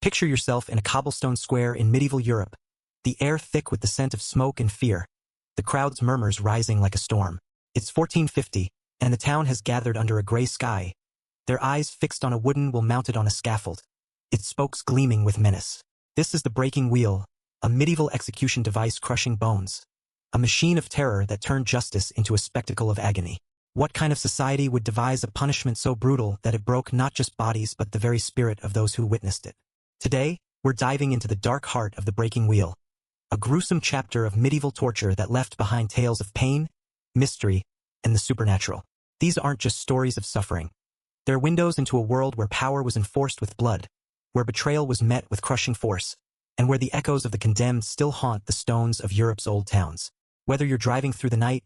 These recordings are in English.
Picture yourself in a cobblestone square in medieval Europe, the air thick with the scent of smoke and fear, the crowd's murmurs rising like a storm. It's 1450, and the town has gathered under a gray sky, their eyes fixed on a wooden wheel mounted on a scaffold, its spokes gleaming with menace. This is the breaking wheel, a medieval execution device crushing bones, a machine of terror that turned justice into a spectacle of agony. What kind of society would devise a punishment so brutal that it broke not just bodies but the very spirit of those who witnessed it? Today, we're diving into the dark heart of the breaking wheel, a gruesome chapter of medieval torture that left behind tales of pain, mystery, and the supernatural. These aren't just stories of suffering. They're windows into a world where power was enforced with blood, where betrayal was met with crushing force, and where the echoes of the condemned still haunt the stones of Europe's old towns. Whether you're driving through the night,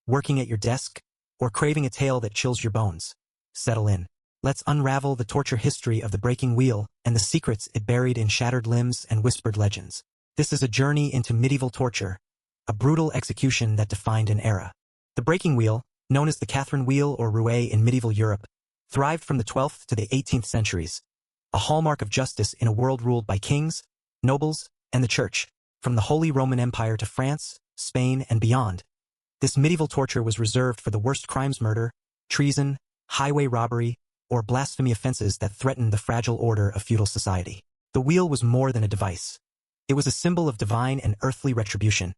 working at your desk, or craving a tale that chills your bones, settle in. Let's unravel the torture history of the breaking wheel and the secrets it buried in shattered limbs and whispered legends. This is a journey into medieval torture, a brutal execution that defined an era. The breaking wheel, known as the Catherine wheel or rouet in medieval Europe, thrived from the 12th to the 18th centuries, a hallmark of justice in a world ruled by kings, nobles, and the church, from the Holy Roman Empire to France, Spain, and beyond. This medieval torture was reserved for the worst crimes: murder, treason, highway robbery, or blasphemy offenses that threatened the fragile order of feudal society. The wheel was more than a device. It was a symbol of divine and earthly retribution,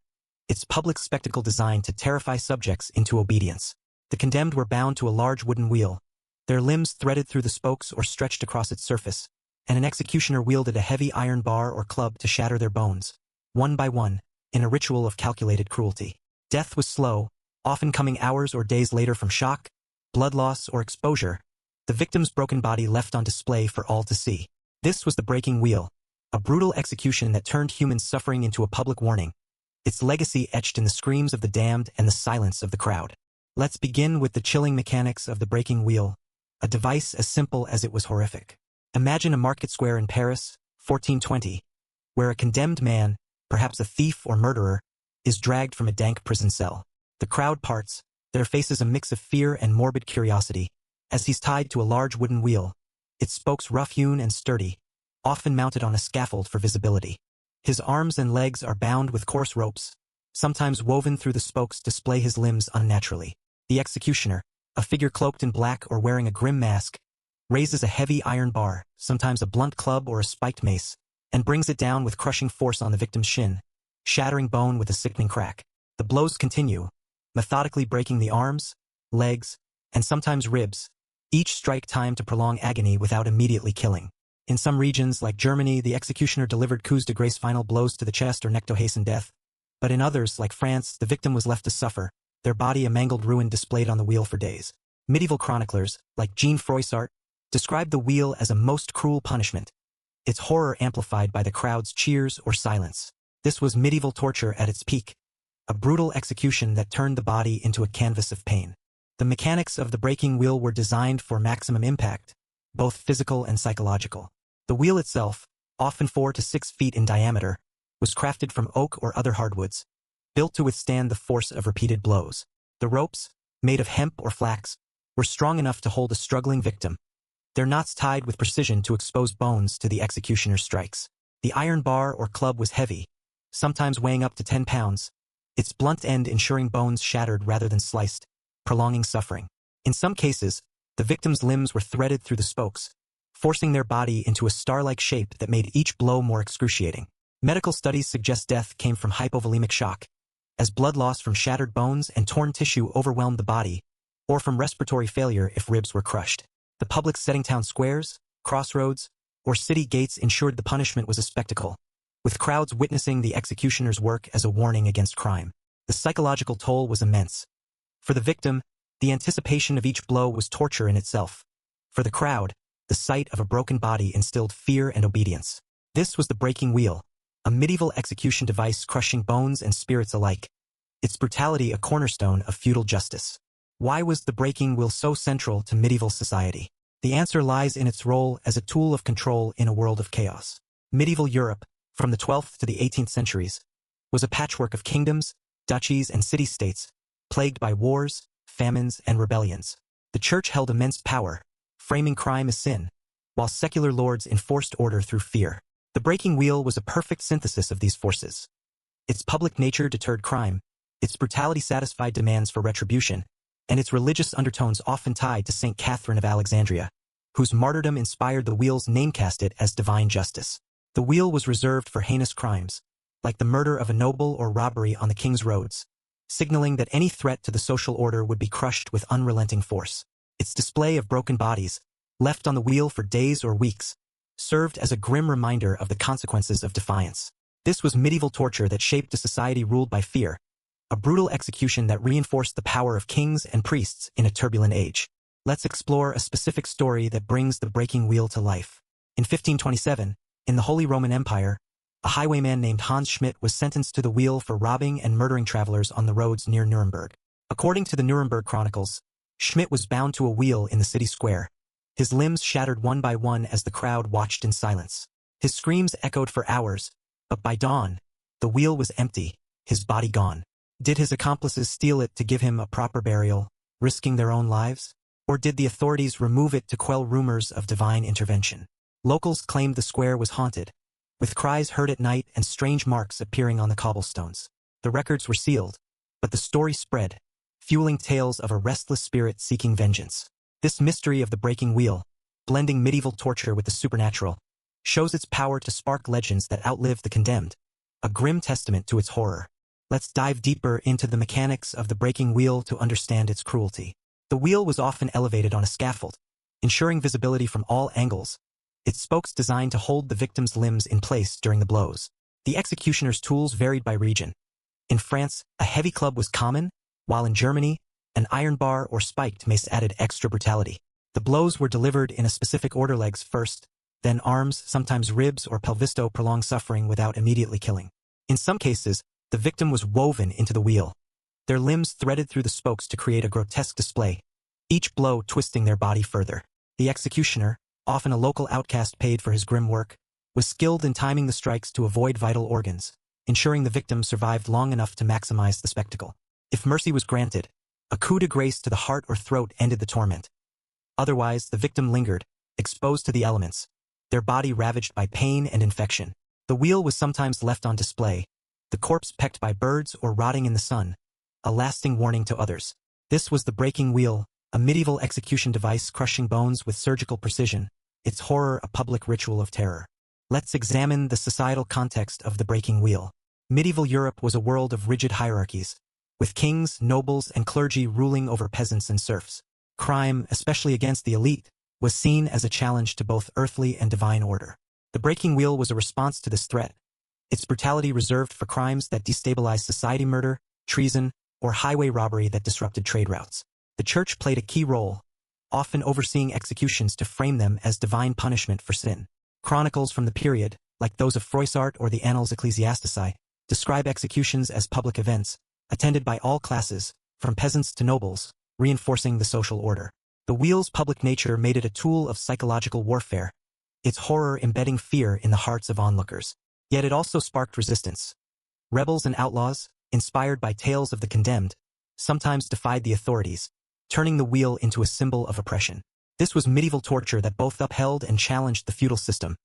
its public spectacle designed to terrify subjects into obedience. The condemned were bound to a large wooden wheel, their limbs threaded through the spokes or stretched across its surface, and an executioner wielded a heavy iron bar or club to shatter their bones, one by one, in a ritual of calculated cruelty. Death was slow, often coming hours or days later from shock, blood loss, or exposure, the victim's broken body left on display for all to see. This was the breaking wheel, a brutal execution that turned human suffering into a public warning, its legacy etched in the screams of the damned and the silence of the crowd. Let's begin with the chilling mechanics of the breaking wheel, a device as simple as it was horrific. Imagine a market square in Paris, 1420, where a condemned man, perhaps a thief or murderer, is dragged from a dank prison cell. The crowd parts, their faces a mix of fear and morbid curiosity, as he's tied to a large wooden wheel, its spokes rough-hewn and sturdy, often mounted on a scaffold for visibility. His arms and legs are bound with coarse ropes, sometimes woven through the spokes to display his limbs unnaturally. The executioner, a figure cloaked in black or wearing a grim mask, raises a heavy iron bar, sometimes a blunt club or a spiked mace, and brings it down with crushing force on the victim's shin, shattering bone with a sickening crack. The blows continue, methodically breaking the arms, legs, and sometimes ribs, each strike timed to prolong agony without immediately killing. In some regions, like Germany, the executioner delivered coups de grace, final blows to the chest or neck to hasten death. But in others, like France, the victim was left to suffer, their body a mangled ruin displayed on the wheel for days. Medieval chroniclers, like Jean Froissart, described the wheel as a most cruel punishment, its horror amplified by the crowd's cheers or silence. This was medieval torture at its peak, a brutal execution that turned the body into a canvas of pain. The mechanics of the breaking wheel were designed for maximum impact, both physical and psychological. The wheel itself, often 4 to 6 feet in diameter, was crafted from oak or other hardwoods, built to withstand the force of repeated blows. The ropes, made of hemp or flax, were strong enough to hold a struggling victim, their knots tied with precision to expose bones to the executioner's strikes. The iron bar or club was heavy, sometimes weighing up to 10 pounds, its blunt end ensuring bones shattered rather than sliced, prolonging suffering. In some cases, the victim's limbs were threaded through the spokes, forcing their body into a star-like shape that made each blow more excruciating. Medical studies suggest death came from hypovolemic shock, as blood loss from shattered bones and torn tissue overwhelmed the body, or from respiratory failure if ribs were crushed. The public setting, town squares, crossroads, or city gates ensured the punishment was a spectacle, with crowds witnessing the executioner's work as a warning against crime. The psychological toll was immense. For the victim, the anticipation of each blow was torture in itself. For the crowd, the sight of a broken body instilled fear and obedience. This was the breaking wheel, a medieval execution device crushing bones and spirits alike, its brutality a cornerstone of feudal justice. Why was the breaking wheel so central to medieval society? The answer lies in its role as a tool of control in a world of chaos. Medieval Europe, from the 12th to the 18th centuries, was a patchwork of kingdoms, duchies, and city-states, plagued by wars, famines, and rebellions. The church held immense power, framing crime as sin, while secular lords enforced order through fear. The breaking wheel was a perfect synthesis of these forces. Its public nature deterred crime, its brutality satisfied demands for retribution, and its religious undertones often tied to Saint Catherine of Alexandria, whose martyrdom inspired the wheel's namecast it as divine justice. The wheel was reserved for heinous crimes, like the murder of a noble or robbery on the king's roads, signaling that any threat to the social order would be crushed with unrelenting force. Its display of broken bodies, left on the wheel for days or weeks, served as a grim reminder of the consequences of defiance. This was medieval torture that shaped a society ruled by fear, a brutal execution that reinforced the power of kings and priests in a turbulent age. Let's explore a specific story that brings the breaking wheel to life. In 1527, in the Holy Roman Empire, a highwayman named Hans Schmidt was sentenced to the wheel for robbing and murdering travelers on the roads near Nuremberg. According to the Nuremberg Chronicles, Schmidt was bound to a wheel in the city square, his limbs shattered one by one as the crowd watched in silence. His screams echoed for hours, but by dawn, the wheel was empty, his body gone. Did his accomplices steal it to give him a proper burial, risking their own lives? Or did the authorities remove it to quell rumors of divine intervention? Locals claimed the square was haunted, with cries heard at night and strange marks appearing on the cobblestones. The records were sealed, but the story spread, fueling tales of a restless spirit seeking vengeance. This mystery of the breaking wheel, blending medieval torture with the supernatural, shows its power to spark legends that outlive the condemned, a grim testament to its horror. Let's dive deeper into the mechanics of the breaking wheel to understand its cruelty. The wheel was often elevated on a scaffold, ensuring visibility from all angles, its spokes designed to hold the victim's limbs in place during the blows. The executioner's tools varied by region. In France, a heavy club was common, while in Germany, an iron bar or spiked mace added extra brutality. The blows were delivered in a specific order: legs first, then arms, sometimes ribs or pelvis to prolong suffering without immediately killing. In some cases, the victim was woven into the wheel, their limbs threaded through the spokes to create a grotesque display, each blow twisting their body further. The executioner, often a local outcast paid for his grim work, was skilled in timing the strikes to avoid vital organs, ensuring the victim survived long enough to maximize the spectacle. If mercy was granted, a coup de grace to the heart or throat ended the torment. Otherwise, the victim lingered, exposed to the elements, their body ravaged by pain and infection. The wheel was sometimes left on display, the corpse pecked by birds or rotting in the sun, a lasting warning to others. This was the breaking wheel, a medieval execution device crushing bones with surgical precision, its horror a public ritual of terror. Let's examine the societal context of the breaking wheel. Medieval Europe was a world of rigid hierarchies, with kings, nobles, and clergy ruling over peasants and serfs. Crime, especially against the elite, was seen as a challenge to both earthly and divine order. The breaking wheel was a response to this threat, its brutality reserved for crimes that destabilized society: murder, treason, or highway robbery that disrupted trade routes. The church played a key role, often overseeing executions to frame them as divine punishment for sin. Chronicles from the period, like those of Froissart or the Annals Ecclesiastici, describe executions as public events, attended by all classes, from peasants to nobles, reinforcing the social order. The wheel's public nature made it a tool of psychological warfare, its horror embedding fear in the hearts of onlookers. Yet it also sparked resistance. Rebels and outlaws, inspired by tales of the condemned, sometimes defied the authorities, turning the wheel into a symbol of oppression. This was medieval torture that both upheld and challenged the feudal system,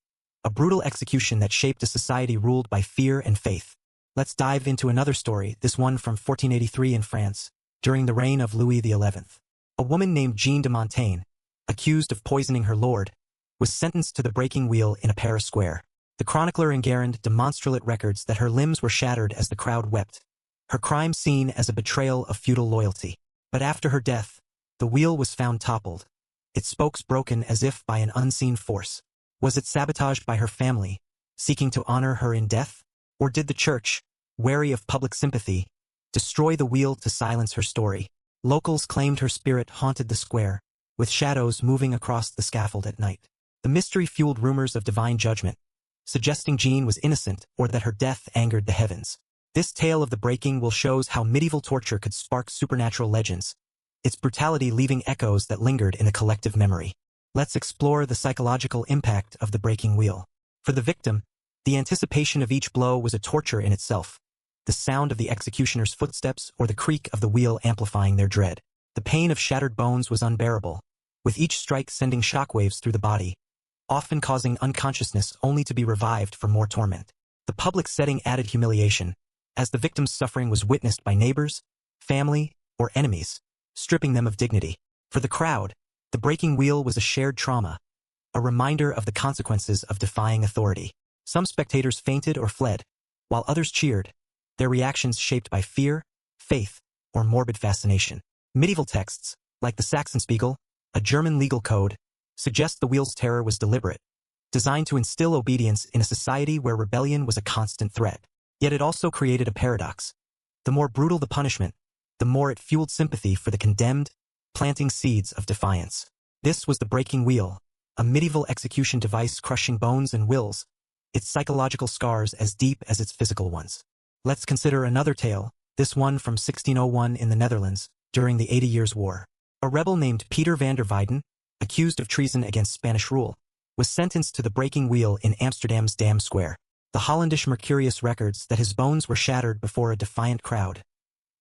a brutal execution that shaped a society ruled by fear and faith. Let's dive into another story, this one from 1483 in France, during the reign of Louis XI. A woman named Jeanne de Montaigne, accused of poisoning her lord, was sentenced to the breaking wheel in a Paris square. The chronicler Enguerrand de Montstrelet records that her limbs were shattered as the crowd wept, her crime seen as a betrayal of feudal loyalty. But after her death, the wheel was found toppled, its spokes broken as if by an unseen force. Was it sabotaged by her family, seeking to honor her in death? Or did the church, wary of public sympathy, destroy the wheel to silence her story? Locals claimed her spirit haunted the square, with shadows moving across the scaffold at night. The mystery fueled rumors of divine judgment, suggesting Jeanne was innocent or that her death angered the heavens. This tale of the breaking wheel shows how medieval torture could spark supernatural legends, its brutality leaving echoes that lingered in the collective memory. Let's explore the psychological impact of the breaking wheel. For the victim, the anticipation of each blow was a torture in itself, the sound of the executioner's footsteps or the creak of the wheel amplifying their dread. The pain of shattered bones was unbearable, with each strike sending shockwaves through the body, often causing unconsciousness only to be revived for more torment. The public setting added humiliation, as the victim's suffering was witnessed by neighbors, family, or enemies, stripping them of dignity. For the crowd, the breaking wheel was a shared trauma, a reminder of the consequences of defying authority. Some spectators fainted or fled, while others cheered, their reactions shaped by fear, faith, or morbid fascination. Medieval texts, like the Saxonspiegel, a German legal code, suggest the wheel's terror was deliberate, designed to instill obedience in a society where rebellion was a constant threat. Yet it also created a paradox. The more brutal the punishment, the more it fueled sympathy for the condemned, planting seeds of defiance. This was the breaking wheel, a medieval execution device crushing bones and wills, its psychological scars as deep as its physical ones. Let's consider another tale, this one from 1601 in the Netherlands, during the 80 Years' War. A rebel named Peter van der Weyden, accused of treason against Spanish rule, was sentenced to the breaking wheel in Amsterdam's Dam Square. The Hollandish Mercurius records that his bones were shattered before a defiant crowd,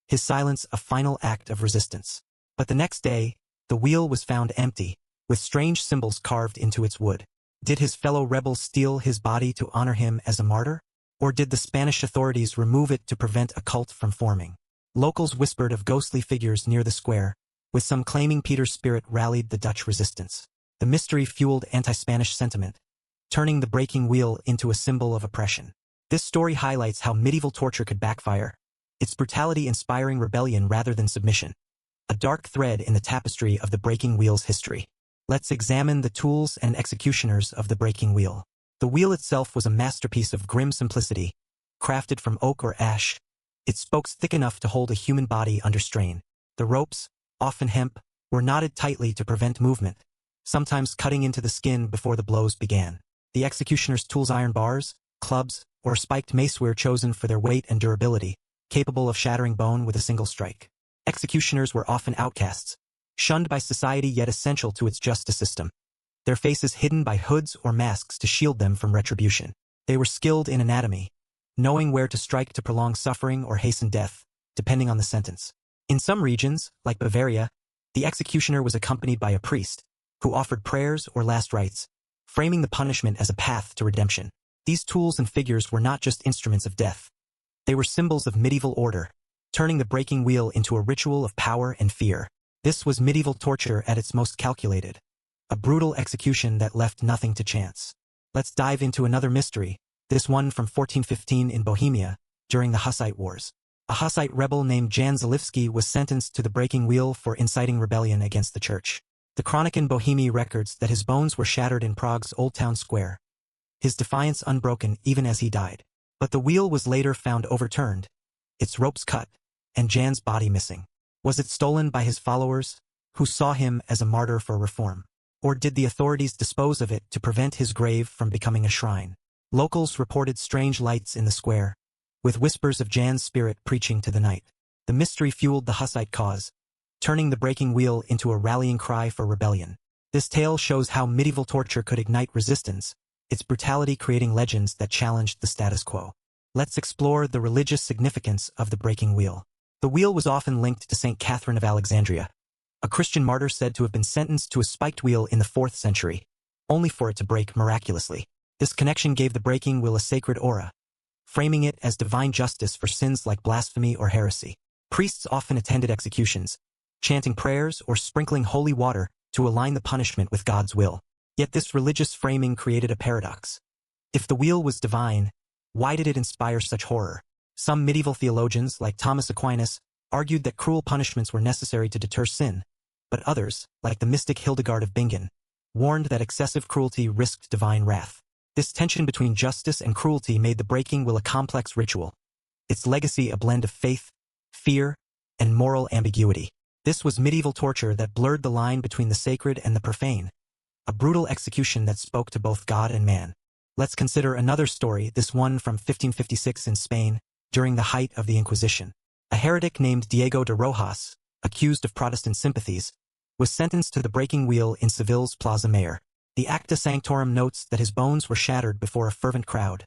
his silence a final act of resistance. But the next day, the wheel was found empty, with strange symbols carved into its wood. Did his fellow rebels steal his body to honor him as a martyr? Or did the Spanish authorities remove it to prevent a cult from forming? Locals whispered of ghostly figures near the square, with some claiming Peter's spirit rallied the Dutch resistance. The mystery fueled anti-Spanish sentiment, turning the breaking wheel into a symbol of oppression. This story highlights how medieval torture could backfire, its brutality inspiring rebellion rather than submission. A dark thread in the tapestry of the breaking wheel's history. Let's examine the tools and executioners of the breaking wheel. The wheel itself was a masterpiece of grim simplicity, crafted from oak or ash, its spokes thick enough to hold a human body under strain. The ropes, often hemp, were knotted tightly to prevent movement, sometimes cutting into the skin before the blows began. The executioner's tools, iron bars, clubs, or spiked mace, were chosen for their weight and durability, capable of shattering bone with a single strike. Executioners were often outcasts, shunned by society yet essential to its justice system, their faces hidden by hoods or masks to shield them from retribution. They were skilled in anatomy, knowing where to strike to prolong suffering or hasten death, depending on the sentence. In some regions, like Bavaria, the executioner was accompanied by a priest, who offered prayers or last rites, framing the punishment as a path to redemption. These tools and figures were not just instruments of death. They were symbols of medieval order, turning the breaking wheel into a ritual of power and fear. This was medieval torture at its most calculated, a brutal execution that left nothing to chance. Let's dive into another mystery, this one from 1415 in Bohemia, during the Hussite Wars. A Hussite rebel named Jan Zalewski was sentenced to the breaking wheel for inciting rebellion against the church. The Chronic in Bohemia records that his bones were shattered in Prague's Old Town Square, his defiance unbroken even as he died. But the wheel was later found overturned, its ropes cut, and Jan's body missing. Was it stolen by his followers, who saw him as a martyr for reform? Or did the authorities dispose of it to prevent his grave from becoming a shrine? Locals reported strange lights in the square, with whispers of Jan's spirit preaching to the night. The mystery fueled the Hussite cause, turning the breaking wheel into a rallying cry for rebellion. This tale shows how medieval torture could ignite resistance, its brutality creating legends that challenged the status quo. Let's explore the religious significance of the breaking wheel. The wheel was often linked to St. Catherine of Alexandria, a Christian martyr said to have been sentenced to a spiked wheel in the 4th century, only for it to break miraculously. This connection gave the breaking wheel a sacred aura, framing it as divine justice for sins like blasphemy or heresy. Priests often attended executions, chanting prayers or sprinkling holy water to align the punishment with God's will. Yet this religious framing created a paradox. If the wheel was divine, why did it inspire such horror? Some medieval theologians, like Thomas Aquinas, argued that cruel punishments were necessary to deter sin, but others, like the mystic Hildegard of Bingen, warned that excessive cruelty risked divine wrath. This tension between justice and cruelty made the breaking wheel a complex ritual, its legacy a blend of faith, fear, and moral ambiguity. This was medieval torture that blurred the line between the sacred and the profane, a brutal execution that spoke to both God and man. Let's consider another story, this one from 1556 in Spain, during the height of the Inquisition. A heretic named Diego de Rojas, accused of Protestant sympathies, was sentenced to the breaking wheel in Seville's Plaza Mayor. The Acta Sanctorum notes that his bones were shattered before a fervent crowd,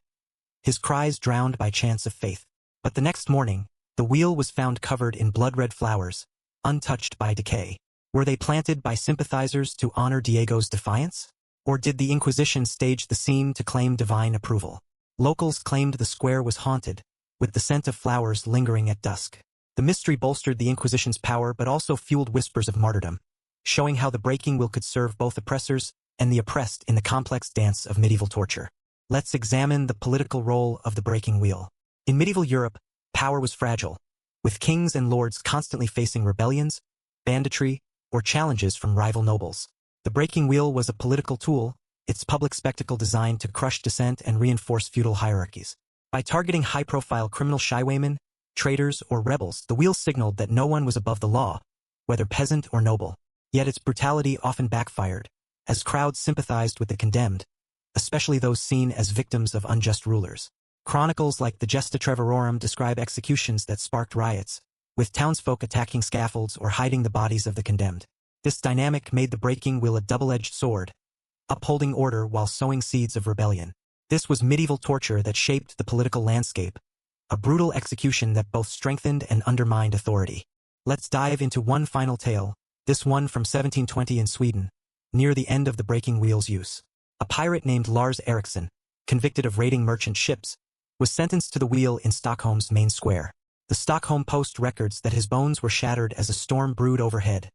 his cries drowned by chants of faith. But the next morning, the wheel was found covered in blood-red flowers, untouched by decay. Were they planted by sympathizers to honor Diego's defiance? Or did the Inquisition stage the scene to claim divine approval? Locals claimed the square was haunted, with the scent of flowers lingering at dusk. The mystery bolstered the Inquisition's power but also fueled whispers of martyrdom, showing how the breaking wheel could serve both oppressors and the oppressed in the complex dance of medieval torture. Let's examine the political role of the breaking wheel. In medieval Europe, power was fragile, with kings and lords constantly facing rebellions, banditry, or challenges from rival nobles. The breaking wheel was a political tool, its public spectacle designed to crush dissent and reinforce feudal hierarchies. By targeting high-profile criminal highwaymen, traitors, or rebels, the wheel signaled that no one was above the law, whether peasant or noble. Yet its brutality often backfired, as crowds sympathized with the condemned, especially those seen as victims of unjust rulers. Chronicles like the Gesta Treverorum describe executions that sparked riots, with townsfolk attacking scaffolds or hiding the bodies of the condemned. This dynamic made the breaking wheel a double-edged sword, upholding order while sowing seeds of rebellion. This was medieval torture that shaped the political landscape, a brutal execution that both strengthened and undermined authority. Let's dive into one final tale, this one from 1720 in Sweden, near the end of the breaking wheel's use. A pirate named Lars Eriksson, convicted of raiding merchant ships, was sentenced to the wheel in Stockholm's main square. The Stockholm Post records that his bones were shattered as a storm brewed overhead,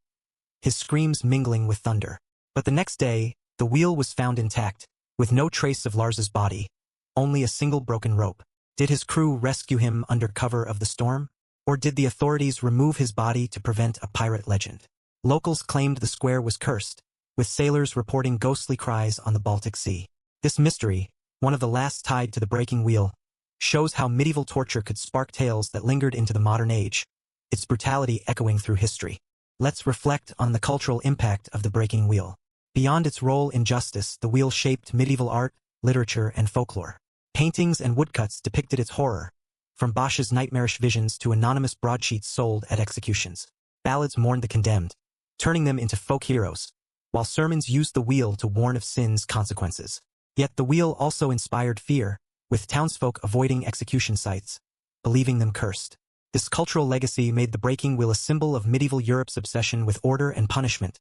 his screams mingling with thunder. But the next day, the wheel was found intact, with no trace of Lars's body, only a single broken rope. Did his crew rescue him under cover of the storm? Or did the authorities remove his body to prevent a pirate legend? Locals claimed the square was cursed, with sailors reporting ghostly cries on the Baltic Sea. This mystery, one of the last tied to the breaking wheel, shows how medieval torture could spark tales that lingered into the modern age, its brutality echoing through history. Let's reflect on the cultural impact of the breaking wheel. Beyond its role in justice, the wheel shaped medieval art, literature, and folklore. Paintings and woodcuts depicted its horror, from Bosch's nightmarish visions to anonymous broadsheets sold at executions. Ballads mourned the condemned, turning them into folk heroes, while sermons used the wheel to warn of sin's consequences. Yet the wheel also inspired fear, with townsfolk avoiding execution sites, believing them cursed. This cultural legacy made the breaking wheel a symbol of medieval Europe's obsession with order and punishment,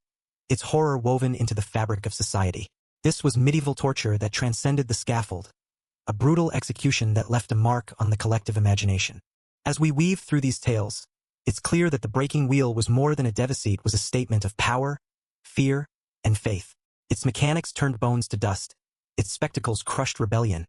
its horror woven into the fabric of society. This was medieval torture that transcended the scaffold, a brutal execution that left a mark on the collective imagination. As we weave through these tales, it's clear that the breaking wheel was more than a device. It was a statement of power, fear, and faith. Its mechanics turned bones to dust, its spectacles crushed rebellion,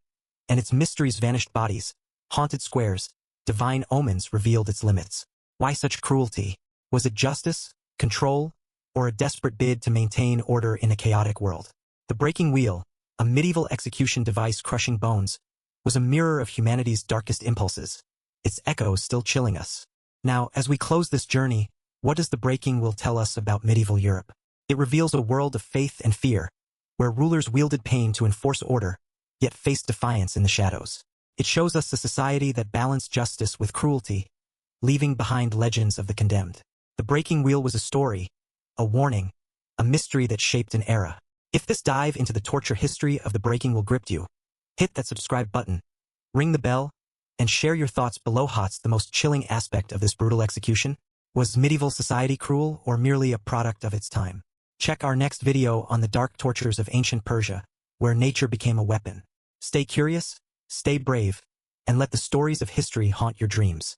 and its mysteries vanished bodies, haunted squares, divine omens revealed its limits. Why such cruelty? Was it justice, control, or a desperate bid to maintain order in a chaotic world? The breaking wheel, a medieval execution device crushing bones, was a mirror of humanity's darkest impulses, its echoes still chilling us. Now, as we close this journey, what does the breaking wheel tell us about medieval Europe? It reveals a world of faith and fear, where rulers wielded pain to enforce order, yet faced defiance in the shadows. It shows us a society that balanced justice with cruelty, leaving behind legends of the condemned. The breaking wheel was a story, a warning, a mystery that shaped an era. If this dive into the torture history of the breaking wheel gripped you, hit that subscribe button, ring the bell, and share your thoughts below. What's the most chilling aspect of this brutal execution? Was medieval society cruel or merely a product of its time? Check our next video on the dark tortures of ancient Persia, where nature became a weapon. Stay curious, stay brave, and let the stories of history haunt your dreams.